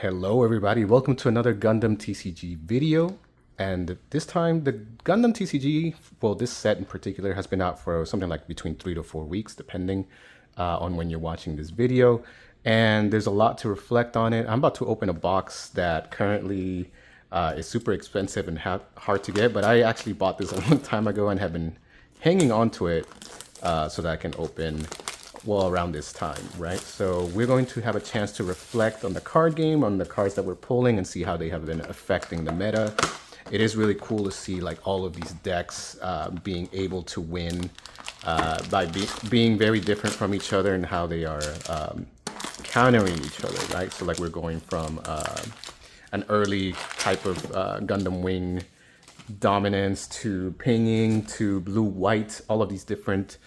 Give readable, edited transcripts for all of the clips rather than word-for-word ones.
Hello everybody, welcome to another Gundam TCG video. And this time the Gundam TCG, well this set in particular has been out for something like between 3 to 4 weeks depending on when you're watching this video. And there's a lot to reflect on it. I'm about to open a box that currently is super expensive and hard to get, but I actually bought this a long time ago and have been hanging on to it so that I can open well around this time, right? So we're going to have a chance to reflect on the card game, on the cards that we're pulling, and see how they have been affecting the meta. It is really cool to see like all of these decks being able to win by being very different from each other and how they are countering each other, right? So like we're going from an early type of Gundam Wing dominance to pinging to blue-white, all of these different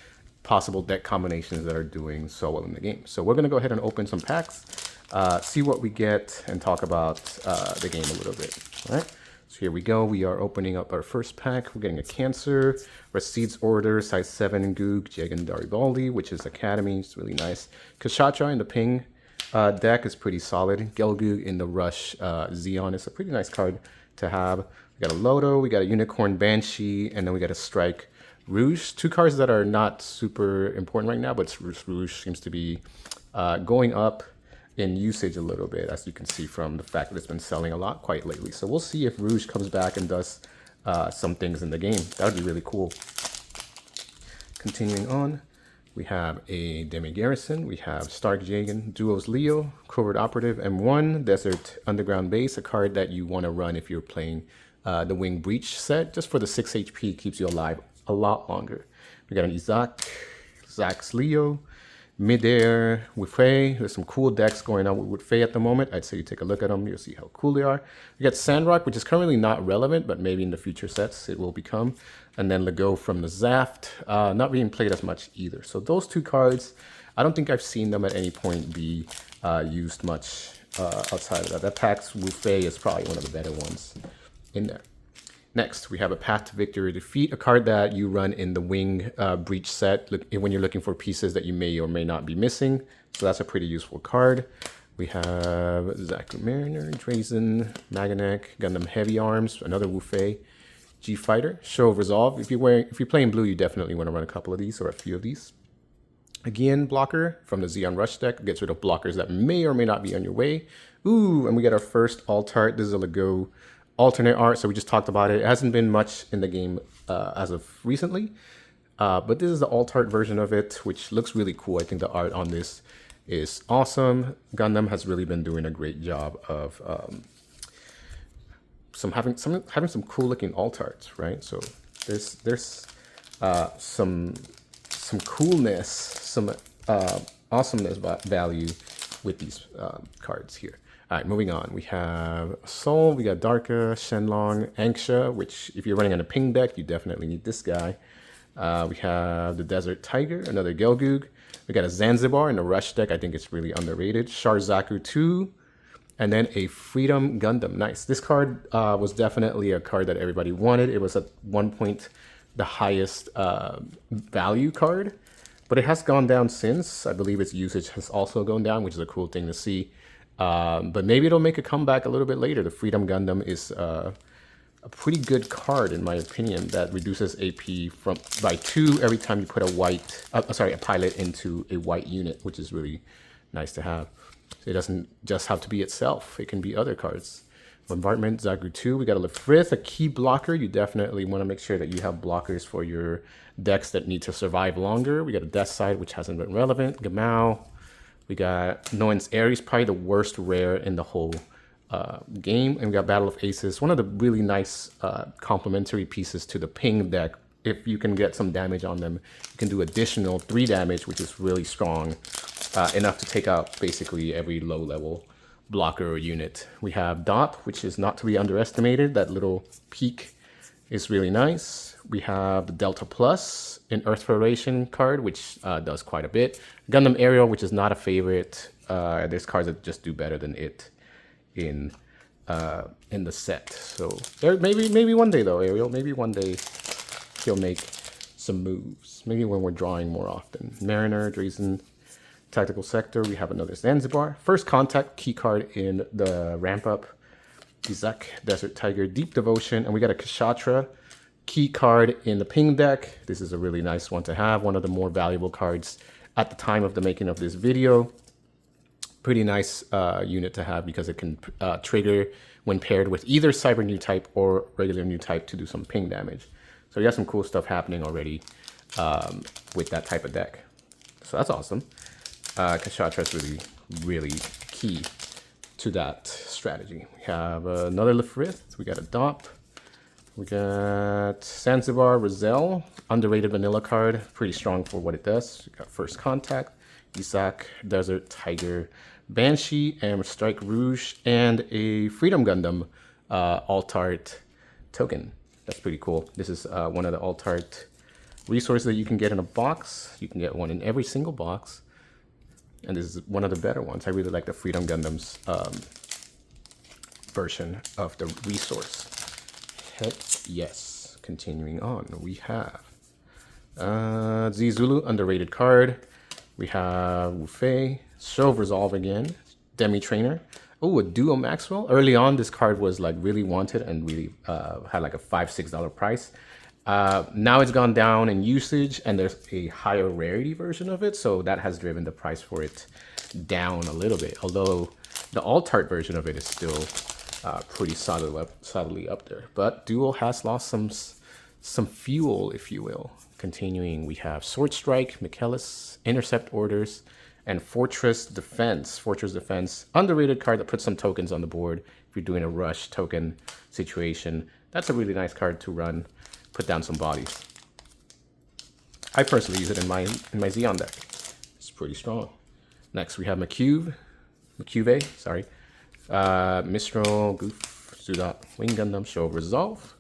possible deck combinations that are doing so well in the game. So we're going to go ahead and open some packs, see what we get, and talk about the game a little bit. All right, so here we go. We are opening up our first pack. We're getting a Cancer, Receipts Order, size 7 Goog, Jagan Garibaldi, which is Academy. It's really nice. Kashatra in the ping deck is pretty solid. Gelgoog in the Rush Zeon is a pretty nice card to have. We got a Loto, we got a Unicorn Banshee, and then we got a Strike Rouge, two cards that are not super important right now, but Rouge seems to be going up in usage a little bit, as you can see from the fact that it's been selling a lot quite lately. So we'll see if Rouge comes back and does some things in the game. That would be really cool. Continuing on, we have a Demi Garrison, we have Stark Jagan, Duos Leo, Covert Operative, M1, Desert Underground Base, a card that you want to run if you're playing the Wing Breach set, just for the 6 HP, keeps you alive a lot longer. We got an Izak, Zax Leo, Midair, Wufei. There's some cool decks going on with Wufei at the moment. I'd say you take a look at them, you'll see how cool they are. We got Sandrock, which is currently not relevant, but maybe in the future sets it will become. And then Lego from the Zaft, not being played as much either. So those two cards, I don't think I've seen them at any point be used much outside of that. That Pax Wufei is probably one of the better ones in there. Next, we have a Path to Victory or Defeat, a card that you run in the Wing Breach set when you're looking for pieces that you may or may not be missing. So that's a pretty useful card. We have Zaku Mariner, Drazen, Maganek, Gundam Heavy Arms, another Wufei, G Fighter, Show of Resolve. If you're playing blue, you definitely want to run a couple of these or a few of these. Again, blocker from the Zeon Rush deck, gets rid of blockers that may or may not be on your way. Ooh, and we get our first alt art. This is a Lego alternate art, so we just talked about it. It hasn't been much in the game as of recently, but this is the alt art version of it, which looks really cool. I think the art on this is awesome. Gundam has really been doing a great job of having some cool looking alt arts, right? So there's some coolness, some awesomeness value with these cards here. All right, moving on. We have Soul, we got Darka, Shenlong, Anxia, which if you're running on a ping deck, you definitely need this guy. We have the Desert Tiger, another Gelgoog. We got a Zanzibar in the Rush deck. I think it's really underrated. Sharzaku 2, and then a Freedom Gundam. Nice. This card was definitely a card that everybody wanted. It was at one point the highest value card, but it has gone down since. I believe its usage has also gone down, which is a cool thing to see. But maybe it'll make a comeback a little bit later. The Freedom Gundam is a pretty good card, in my opinion, that reduces AP by 2 every time you put a pilot into a white unit, which is really nice to have. So it doesn't just have to be itself. It can be other cards. Bombardment, Zagu 2. We got a Lefrith, a key blocker. You definitely want to make sure that you have blockers for your decks that need to survive longer. We got a Death Side, which hasn't been relevant. Gamao. We got Noen's Ares, probably the worst rare in the whole game. And we got Battle of Aces, one of the really nice complementary pieces to the ping deck. If you can get some damage on them, you can do additional 3 damage, which is really strong, enough to take out basically every low-level blocker or unit. We have Dop, which is not to be underestimated. That little peak is really nice. We have the Delta Plus, an Earth Federation card, which does quite a bit. Gundam Aerial, which is not a favorite. There's cards that just do better than it in the set. So maybe one day though, Aerial. Maybe one day he'll make some moves. Maybe when we're drawing more often. Mariner, Drazen, Tactical Sector, we have another Zanzibar. First Contact key card in the ramp up. Isaac, Desert Tiger, Deep Devotion, and we got a Kshatra key card in the ping deck. This is a really nice one to have, one of the more valuable cards at the time of the making of this video. Pretty nice unit to have because it can trigger when paired with either Cyber New Type or regular New Type to do some ping damage. So you got some cool stuff happening already with that type of deck. So that's awesome. Kshatra is really, really key to that strategy. We have another Lefrith. We got a Dop. We got Zanzibar, Rizal, underrated vanilla card. Pretty strong for what it does. We got First Contact, Isaac, Desert Tiger, Banshee, and Strike Rouge, and a Freedom Gundam alt-art token. That's pretty cool. This is one of the alt-art resources that you can get in a box. You can get one in every single box. And this is one of the better ones. I really like the Freedom Gundam's version of the resource. Heck yes. Continuing on, we have Zulu, underrated card. We have Wufei, Show of Resolve again, Demi Trainer. Oh, a Duo Maxwell. Early on, this card was like really wanted and really had like a $5-6 price. Now it's gone down in usage and there's a higher rarity version of it. So that has driven the price for it down a little bit. Although the alt-art version of it is still pretty solidly up there. But Duo has lost some fuel, if you will. Continuing, we have Sword Strike, Michaelis, Intercept Orders, and Fortress Defense. Fortress Defense, underrated card that puts some tokens on the board if you're doing a rush token situation. That's a really nice card to run. Put down some bodies. I personally use it in my Xeon deck. It's pretty strong. Next we have Macuve, sorry. Mistral, Goof, Zudot, Wing Gundam, Show of Resolve,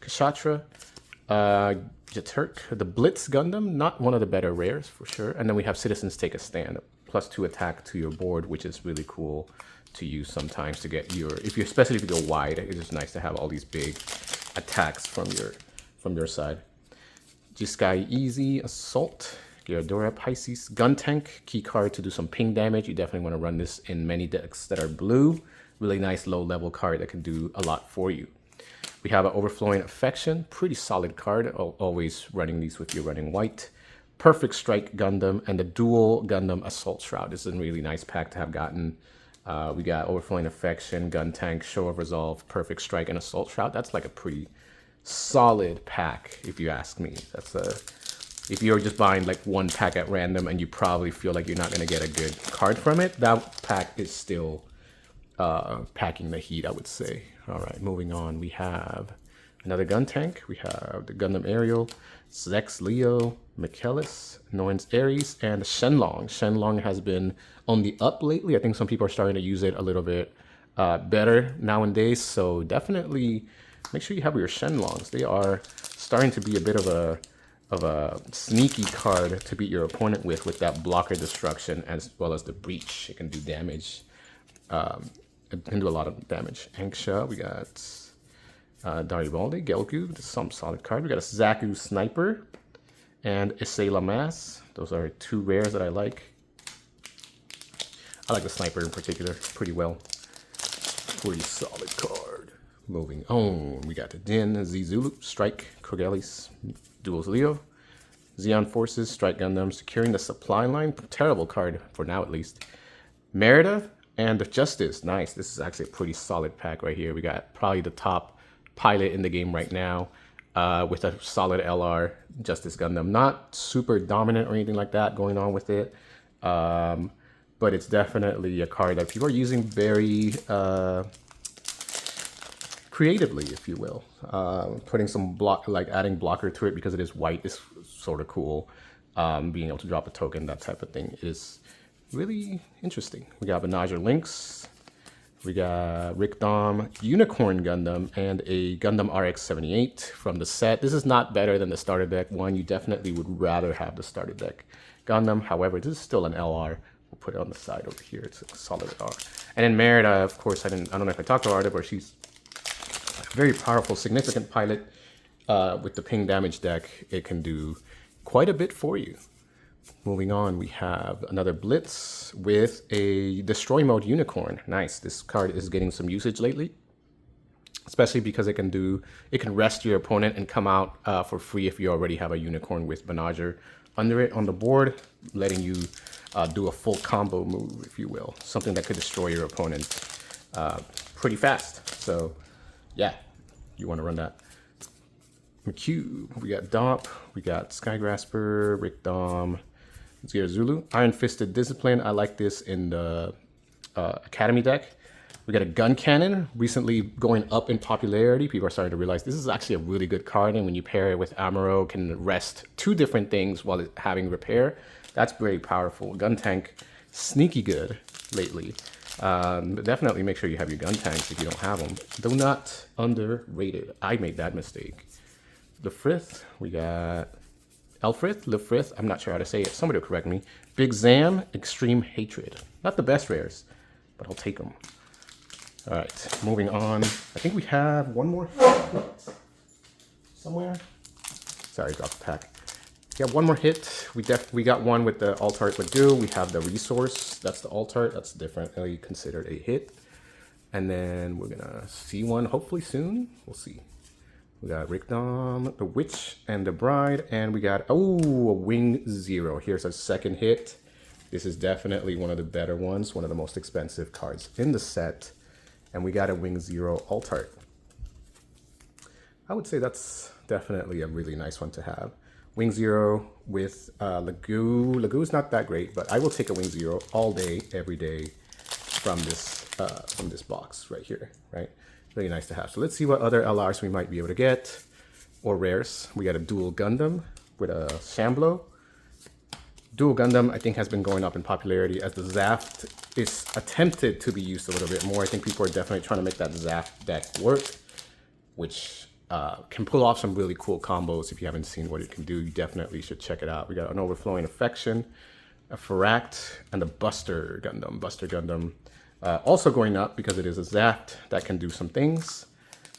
Kshatra, Jaturk, the Blitz Gundam, not one of the better rares for sure. And then we have Citizens Take a Stand, +2 attack to your board, which is really cool to use sometimes to get your, especially if you go wide, it's just nice to have all these big attacks from your side. G-Sky Easy, Assault, Gyrodora, Pisces, Gun Tank, key card to do some ping damage. You definitely want to run this in many decks that are blue. Really nice low level card that can do a lot for you. We have an Overflowing Affection, pretty solid card. Always running these with you running white. Perfect Strike Gundam and the Dual Gundam Assault Shroud. This is a really nice pack to have gotten. We got Overflowing Affection, Gun Tank, Show of Resolve, Perfect Strike, and Assault Shroud. That's like a pretty solid pack, if you ask me. That's if you're just buying like one pack at random and you probably feel like you're not going to get a good card from it, that pack is still packing the heat, I would say. All right, moving on. We have another Gun Tank. We have the Gundam Aerial, Zex Leo, Michaelis, Noins Ares, and Shenlong. Shenlong has been on the up lately. I think some people are starting to use it a little bit better nowadays. So definitely make sure you have your Shenlongs. They are starting to be a bit of a sneaky card to beat your opponent with that blocker destruction as well as the breach. It can do damage. It can do a lot of damage. Anksha, we got Daribaldi, Gelgu, some solid card. We got a Zaku Sniper and Issei Lamas. Those are two rares that I like. I like the Sniper in particular pretty well. Pretty solid card. Moving on, we got the Din, Z-Zulu, Strike, Kogelis, Duels Leo, Zeon Forces, Strike Gundam, Securing the Supply Line. Terrible card for now at least. Merida and Justice. Nice. This is actually a pretty solid pack right here. We got probably the top pilot in the game right now with a solid LR Justice Gundam. Not super dominant or anything like that going on with it. But it's definitely a card that people are using very creatively, if you will. Putting some adding blocker to it because it is white is sort of cool. Being able to drop a token, that type of thing is really interesting. We got Benager Lynx, we got Rick Dom, Unicorn Gundam, and a Gundam RX-78 from the set. This is not better than the starter deck one. You definitely would rather have the starter deck Gundam. However, this is still an LR. We'll put it on the side over here. It's a solid LR. And then Merida, of course, I don't know if I talked about her, but she's a very powerful, significant pilot with the ping damage deck. It can do quite a bit for you. Moving on, we have another Blitz with a Destroy Mode Unicorn. Nice. This card is getting some usage lately, especially because it can rest your opponent and come out for free if you already have a Unicorn with Menager under it on the board, letting you do a full combo move, if you will. Something that could destroy your opponent pretty fast. So yeah, you want to run that. McCube, we got Domp, we got Skygrasper, Rick Dom, Zero Zulu, Iron Fisted Discipline. I like this in the Academy deck. We got a Gun Cannon, recently going up in popularity. People are starting to realize this is actually a really good card, and when you pair it with Amuro, can rest two different things while having repair. That's very powerful. Gun Tank, sneaky good lately. But definitely make sure you have your gun tanks if you don't have them. Though not underrated. I made that mistake. The Frith, we got Elfrith, Lefrith, I'm not sure how to say it. Somebody will correct me. Big Zam, Extreme Hatred. Not the best rares, but I'll take them. All right, moving on. I think we have one more hit somewhere. Sorry, dropped the pack. We have one more hit. We got one with the Altart Lagoon. We have the Resource. That's the Altart. That's definitely considered a hit. And then we're gonna see one hopefully soon. We'll see. We got Rickdom, the Witch, and the Bride, and we got, oh, a Wing Zero. Here's a second hit. This is definitely one of the better ones, one of the most expensive cards in the set. And we got a Wing Zero Altart. I would say that's definitely a really nice one to have. Wing Zero with Lagoo. Lagoo's not that great, but I will take a Wing Zero all day, every day from this box right here, right? Really nice to have. So let's see what other LRs we might be able to get, or rares. We got a Dual Gundam with a Shamblo. Dual Gundam, I think, has been going up in popularity as the Zaft is attempted to be used a little bit more. I think people are definitely trying to make that Zaft deck work, which can pull off some really cool combos. If you haven't seen what it can do, you definitely should check it out. We got an Overflowing Affection, a Faract, and a Buster Gundam. Buster Gundam also going up because it is a Zaft that can do some things.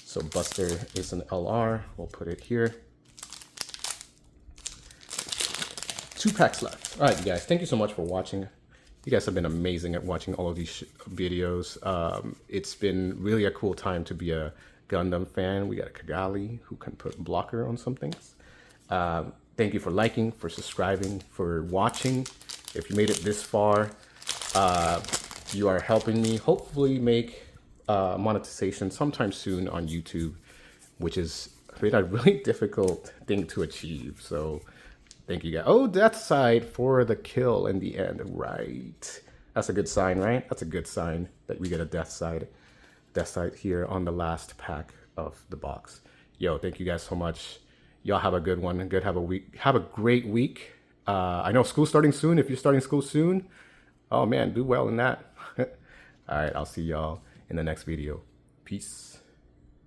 So Buster is an LR. We'll put it here. 2 packs left. All right, you guys, thank you so much for watching. You guys have been amazing at watching all of these videos. It's been really a cool time to be a Gundam fan. We got a Kigali who can put blocker on some things. Thank you for liking, for subscribing, for watching. If you made it this far, you are helping me hopefully make monetization sometime soon on YouTube, which is been a really difficult thing to achieve. So thank you guys. Oh, Death Side for the kill in the end. Right. That's a good sign, right? That's a good sign that we get a Death Side here on the last pack of the box. Yo, thank you guys so much. Y'all have a good one. Have a great week. I know school's starting soon. If you're starting school soon, oh man, do well in that. All right, I'll see y'all in the next video. Peace.